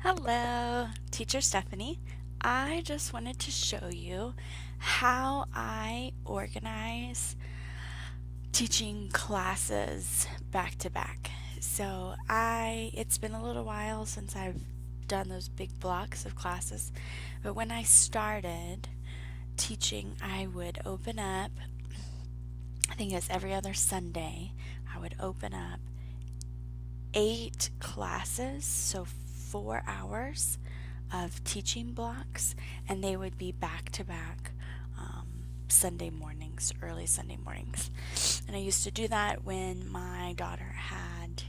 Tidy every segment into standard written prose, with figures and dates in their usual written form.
Hello, Teacher Stephanie. I just wanted to show you how I organize teaching classes back to back. It's been a little while since I've done those big blocks of classes, but when I started teaching, I would open up, I think it was every other Sunday, I would open up 8 classes, so 4 hours of teaching blocks, and they would be back to back Sunday mornings, early Sunday mornings. And I used to do that when my daughter had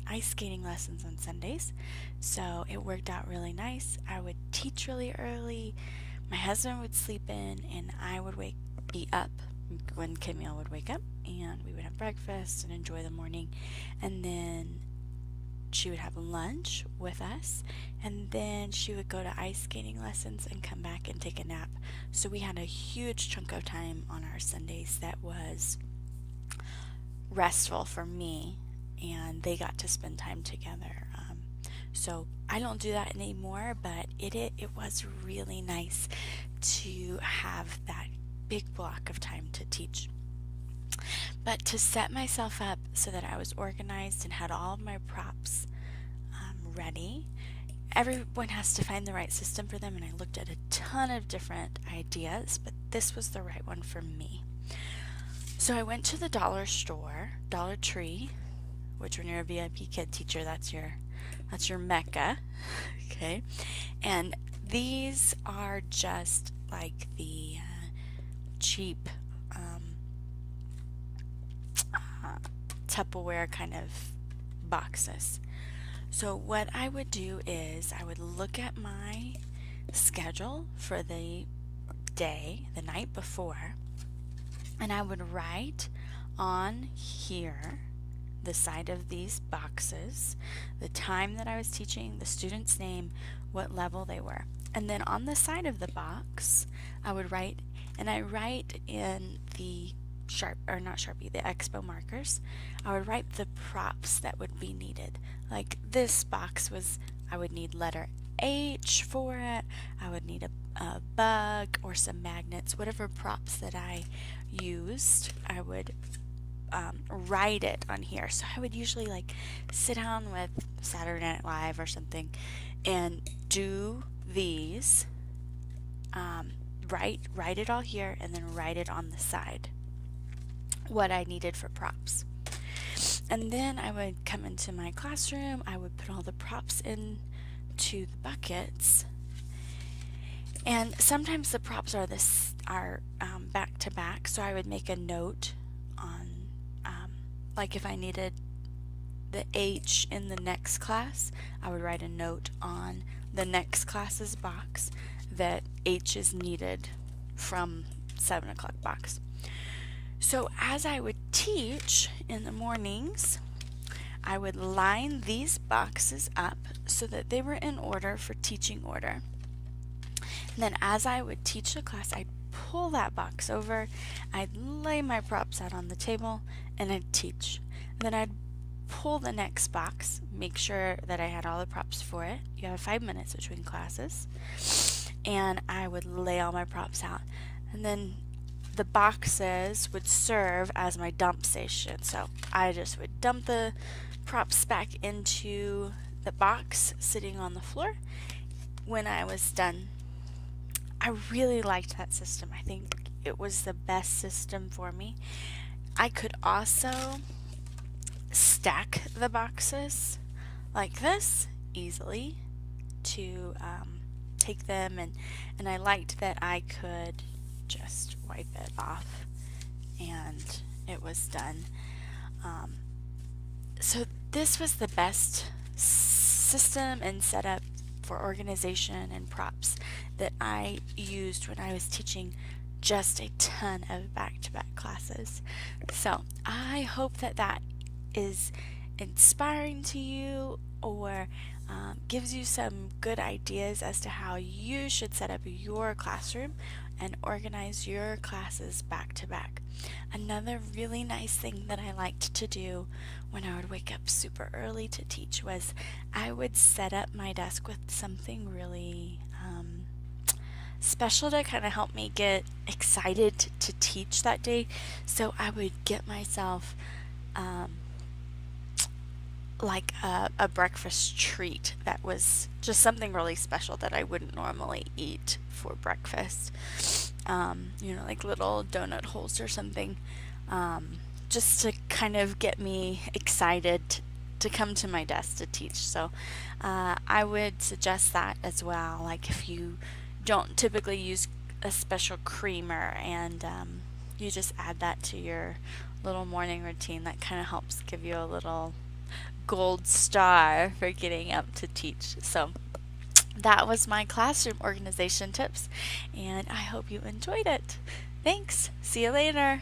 ice skating lessons on Sundays, so it worked out really nice. I would teach really early, my husband would sleep in, and I would be up when Camille would wake up, and we would have breakfast and enjoy the morning, and then she would have lunch with us, and then she would go to ice skating lessons and come back and take a nap. So we had a huge chunk of time on our Sundays that was restful for me, and they got to spend time together. So I don't do that anymore, but it was really nice to have that big block of time to teach. But to set myself up so that I was organized and had all of my props ready, everyone has to find the right system for them, and I looked at a ton of different ideas, but this was the right one for me. So I went to the dollar store, Dollar Tree, which when you're a VIPKID teacher, that's your mecca, okay? And these are just like the cheap Tupperware kind of boxes. So what I would do is I would look at my schedule for the day, the night before, and I would write on here, the side of these boxes, the time that I was teaching, the student's name, what level they were. And then on the side of the box, I would write, and I write in the the Expo markers, I would write the props that would be needed. Like this box I would need letter H for it, I would need a bug or some magnets, whatever props that I used, I would write it on here. So I would usually like sit down with Saturday Night Live or something and do these, write it all here, and then write it on the side what I needed for props. And then I would come into my classroom, I would put all the props into the buckets, and sometimes the props are back to back, so I would make a note on like if I needed the H in the next class, I would write a note on the next class's box that H is needed from 7 o'clock box. So as I would teach in the mornings, I would line these boxes up so that they were in order for teaching order. And then as I would teach the class, I'd pull that box over, I'd lay my props out on the table, and I'd teach. And then I'd pull the next box, make sure that I had all the props for it. You have 5 minutes between classes. And I would lay all my props out. And then the boxes would serve as my dump station. So I just would dump the props back into the box sitting on the floor when I was done. I really liked that system. I think it was the best system for me. I could also stack the boxes like this easily to take them, and I liked that I could just wipe it off and it was done. So this was the best system and setup for organization and props that I used when I was teaching just a ton of back-to-back classes. So I hope that is inspiring to you, or gives you some good ideas as to how you should set up your classroom and organize your classes back to back. Another really nice thing that I liked to do when I would wake up super early to teach was I would set up my desk with something really special to kind of help me get excited to teach that day. So I would get myself like a breakfast treat that was just something really special that I wouldn't normally eat for breakfast. Like little donut holes or something, just to kind of get me excited to come to my desk to teach. So I would suggest that as well. Like if you don't typically use a special creamer and you just add that to your little morning routine, that kind of helps give you a little gold star for getting up to teach. So that was my classroom organization tips, and I hope you enjoyed it. Thanks. See you later.